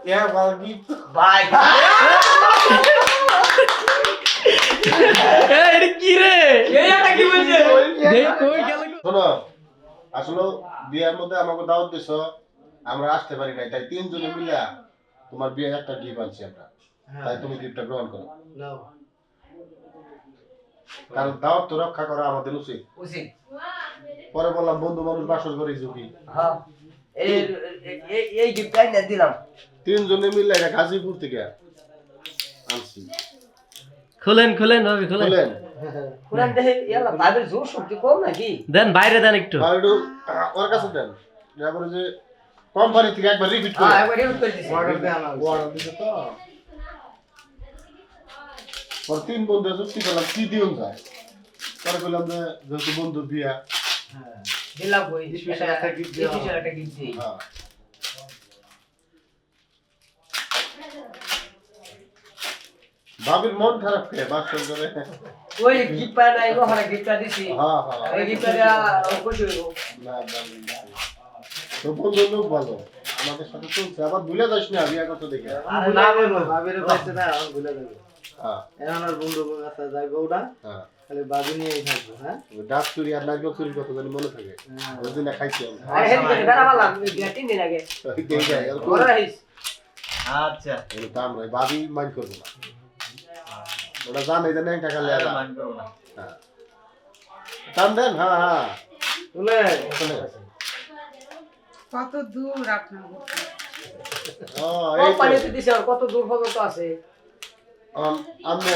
এ bulky ভাই এটা কি রে এটা কি বলছে দেখ কই গেল শোনো আসলে বিয়ের মধ্যে আমাকে দাওয়াত দিছো আমরা আসতে পারি নাই তাই তিনজনে মিলে তোমার বিয়ে একটা গিফট আনছি আমরা তাই তুমি গিফটটা গ্রহণ করো নাও কারণ দাওয়াত তো রক্ষা করা আমাদের উচিত উচিত পরে বললাম বন্ধু মানুষ বাসর করে ঝুঁকি হ্যাঁ এই এই গিফটটা না দিলাম তিনজনে মিলে এটা গাজীপুর থেকে আনছি খুলেন খুলেন ভাবি খুলেন বলেন পুরান দেহে ইয়ালা ভাবের জোর শক্তি কম নাকি দেন বাইরে দেন একটু একটু ওর কাছে দেন তারপরে যে কোম্পানি থেকে একবার রিপিট করে হ্যাঁ একবার রিপিট করে দিছি অর্ডার দিছে তো পর তিন বন্ধু চুক্তি করলাম কি দিন যায় পরে বললাম যে যেহেতু বন্ধুর বিয়া দিলাম কই স্পেশাল একটা gift দেওয়া হবে। স্পেশাল একটা গিফট দিই হ্যাঁ বাবির মন খারাপ কে বাসর করে ওই গিফট পায় নাই ওখানে গিফটটা দিছি হ্যাঁ হ্যাঁ এই গিফটটা খুশি হইব না তো বন্ধু লোক ভালো আমাদের সাথে চলছে আবার ভুলে যাস না বিয়া কত দেখে আরে না বলো ভাবিরে পাইছে না এখন ভুলে যাবে হ্যাঁ এখন আর বন্ধু কাছে যাইবো ওটা হ্যাঁ খালি ভাবি নিয়েই থাকবো হ্যাঁ ডাব চুরি আর নারকেল চুরি কত জানি মনে থাকে ওই দিন খাইছি আরে হেন করে দাঁড়া বললাম তিন দিন আগে ঘরে রাখিস আচ্ছা এই কাম নয় বাবি মাইন্ড করবো না ওটা জানে যে নেই টাকা লেয়া মান করব না হ্যাঁ টান দেন হ্যাঁ হ্যাঁ বলে চলে কত দূর আপনার ও এই তো কোম্পানিতে দিছে আর কত দূর পর্যন্ত আছে আমনে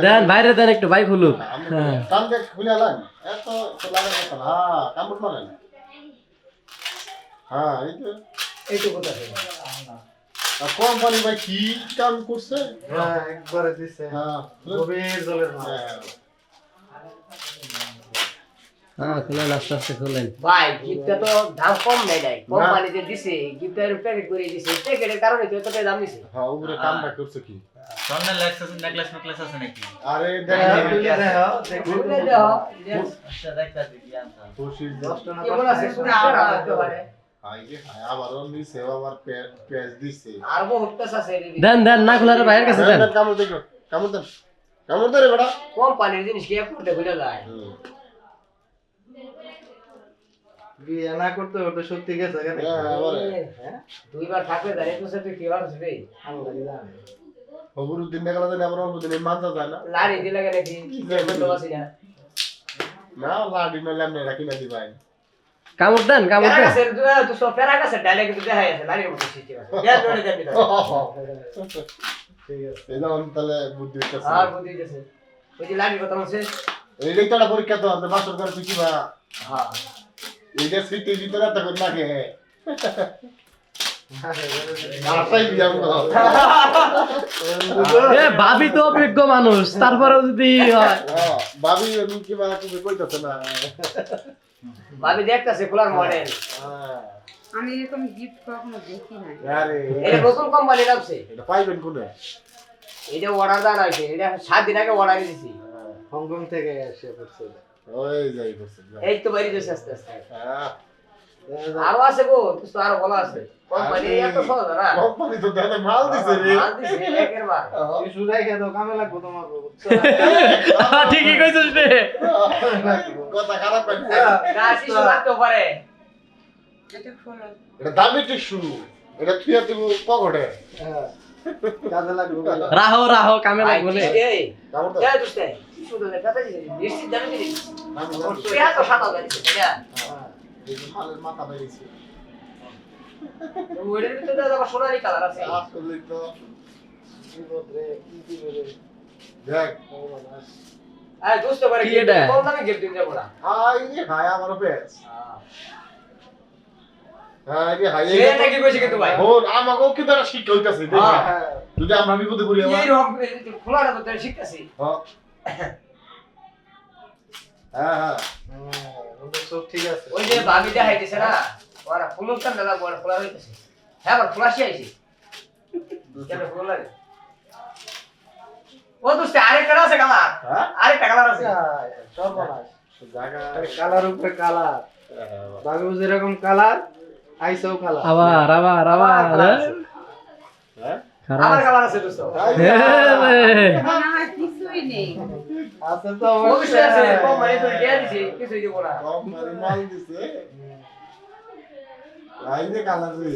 দেন বাইরে দেন একটু ভাই খুলুক হ্যাঁ টান দেখ খুলে আলান এত তো লাগা কথা না হ্যাঁ কামড় মারেন হ্যাঁ এই তো এইটুকু আছে কোম্পানি ভাই কি কাম করছে হ্যাঁ একবারে দিছে হ্যাঁ গভীর জলের মাছ হ্যাঁ খুলেন আস্তে আস্তে খুলেন ভাই গিফটটা তো দাম কম নাই নাই কোম্পানিতে দিছে গিফটের প্যাকেট করে দিছে প্যাকেটের কারণে তো এতটা দাম দিছে হ্যাঁ উপরে কামটা করছে কি স্বর্ণের নেকলেস আছে নাকি আরে হ্যাঁ, দেখ তুলে দেখো দেখো বুঝলে দাও আচ্ছা দেখতাছি কি আনছা খুশির 10 টাকা কেমন আছে শুনে আরামতে পারে আমার অনলি সেবা আমার পেজ দিছে আর বহুত কাজ আছে দেন দেন না খোলার বাইরের কাছে দেন কামড় দেখো কামড় দেন কামড় দে রে বেটা কোম্পানির জিনিস কি করতে বুঝা যায় বিয়ে না করতে ওটা সত্যি গেছে কেন হ্যাঁ দুইবার থাকবে জানি তো সে তুই কি আসবে আল্লাহ জানে হবুরুর দিন দেখা যায় আমরা অল্প দিনে মানতে যায় না লাড়ি দিলে গেলে কি বলতে পারছি না না লাডি না ল্যামনে রাখি না দি ভাই কামড় দেন কামড় দেন প্যারাগাসের তো সব প্যারাগাসের ডায়লগ কিন্তু দেখাই আছে লাড়ির মতো সিস্টেম আছে দেন ধরে দেন ঠিক আছে এই যেমন তাহলে বুদ্ধি হচ্ছে আর বুঝি গেছে ওই যে লাড়ির কথা বলছে এইটাই তো একটা পরীক্ষা তো আছে মাস্টার করে কি বা হ্যাঁ এইটা সিটির ভিতরে একটা করে না কে আসাই দিলাম না এ ভাবি তো অভিজ্ঞ মানুষ তারপরেও যদি হয় ভাবি কি বা তুমি কইতাছ না ভাবি দেখতাছে খোলার মডেল আমি এরকম গিফট কখনো দেখি নাই আরে এটা নতুন কোম্পানি নামছে এটা পাইবেন কোনে এটা অর্ডার দেওয়া হয়েছে এটা 7 দিন আগে অর্ডার দিয়েছি হংকং থেকে এসে পড়ছে ওই যাই বসে এই তো বাড়ি যাচ্ছে আস্তে আস্তে হ্যাঁ আরো আছে গো তো আরো ভালো আছে কোম্পানি এত সহজ না কোম্পানি তো দাদা মাল দিছে রে মাল দিছে একের বার কিছু রাইখা দাও কামে লাগবো তোমার ঠিকই কইছিস রে কথা খারাপ করে না শিশু লাগতে পারে এটা খোলো এটা দামি টিস্যু এটা তুই তুমি পকেটে হ্যাঁ কাজে লাগবো রাহো রাহো কামে লাগবে বলে এই কামড় দাও এই দুস্তে শিশু দলে কথা দিছে নিশ্চিত জানি দিছি নাম তুই এত সাদা জানিস না এই যে মালের মাথা বেরিয়েছে ওইটার ভিতরে আবার সোনালী কালার আছে আসলে তো বিপদ রে কি দিবে রে দেখ এই দোস্ত করে কি কি এটা? কোন দামে গিফট দিন যাবো না হাই রে হাই আমার পেস হাই রে হাই সে নাকি কইছে কিন্তু ভাই ওর আমাকেও কি দ্বারা শিক্ষা হইতাছে দেখ হ্যাঁ যদি আমরা বিপদে পড়ি আবার এই রকম খোলাটা তো তাই শিখতাছি হ্যাঁ হ্যাঁ ওদের সব ঠিক আছে ওই যে ভাবি দেখাইতেছে না ওরা ফুলুর কান লাগা বড় খোলা হইতেছে হ্যাঁ আবার খোলাসি আইছে কেন ফুল লাগে ও দোস্ত আরেকটা আছে কালার হ্যাঁ আরেকটা কালার আছে সর্বনাশ জায়গা কালার উপরে কালার বাবু যেরকম কালার আইসেও কালার আবার আমার খাবার আছে দোস্ত মনে হয় কিছুই নেই। আছে তো অবশ্যই আছে কম মানে তো দিয়ে দিছি কিছুই দিব না কোম্পানি মাল দিছে আইনে কালার রে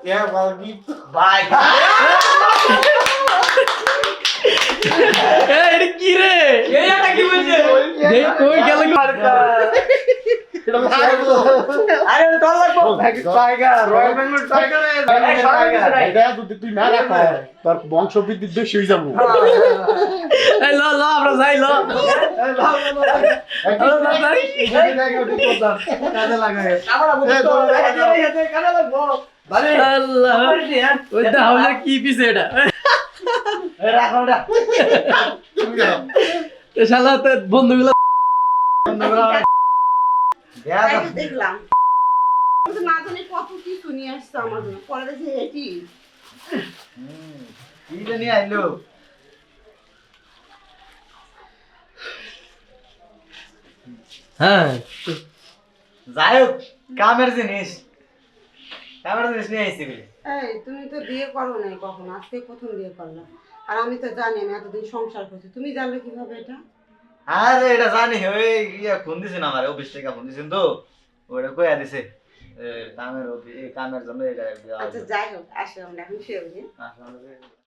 ইয়া বাল গিফট ভাই এটা কি রে এই এটা কি বলছে দেখ কই গেল আরে তোর লাগবো টাইগার রয়্যাল বেঙ্গল টাইগার এটা যদি তুই না রাখো তোর বংশ বৃদ্ধি বেশি হয়ে যাবো এই ল ল আমরা যাই ল কাজে লাগায় আমার বুঝতো এতে কানে লাগবো ভাই আল্লাহ ওই তাহলে কি পিছে এটা রাখো না এ শালা তো বন্ধুগুলো তাই তো দেখলাম। আমি তো না জানি কত কিছু নিয়ে আসছে আমার জন্য। পরে দেখি এটি। কি জানি আইলো হ্যাঁ যাই হোক কামের জিনিস নিয়ে আইছি বলে এই তুমি তো বিয়ে করো নাই কখনো, আজকে প্রথম বিয়ে করলাম। আর আমি তো জানি আমি এতদিন সংসার করছি, তুমি জানলে কিভাবে এটা? আরে এটা জানি ওই ইয়া ফোন দিছেন আমার অফিস থেকে ফোন দিছেন তো ওটা কইয়া দিছে কামের জন্য এটা আচ্ছা যাই হোক, আসো আমরা এখন শুয়ে পড়ি। আসলে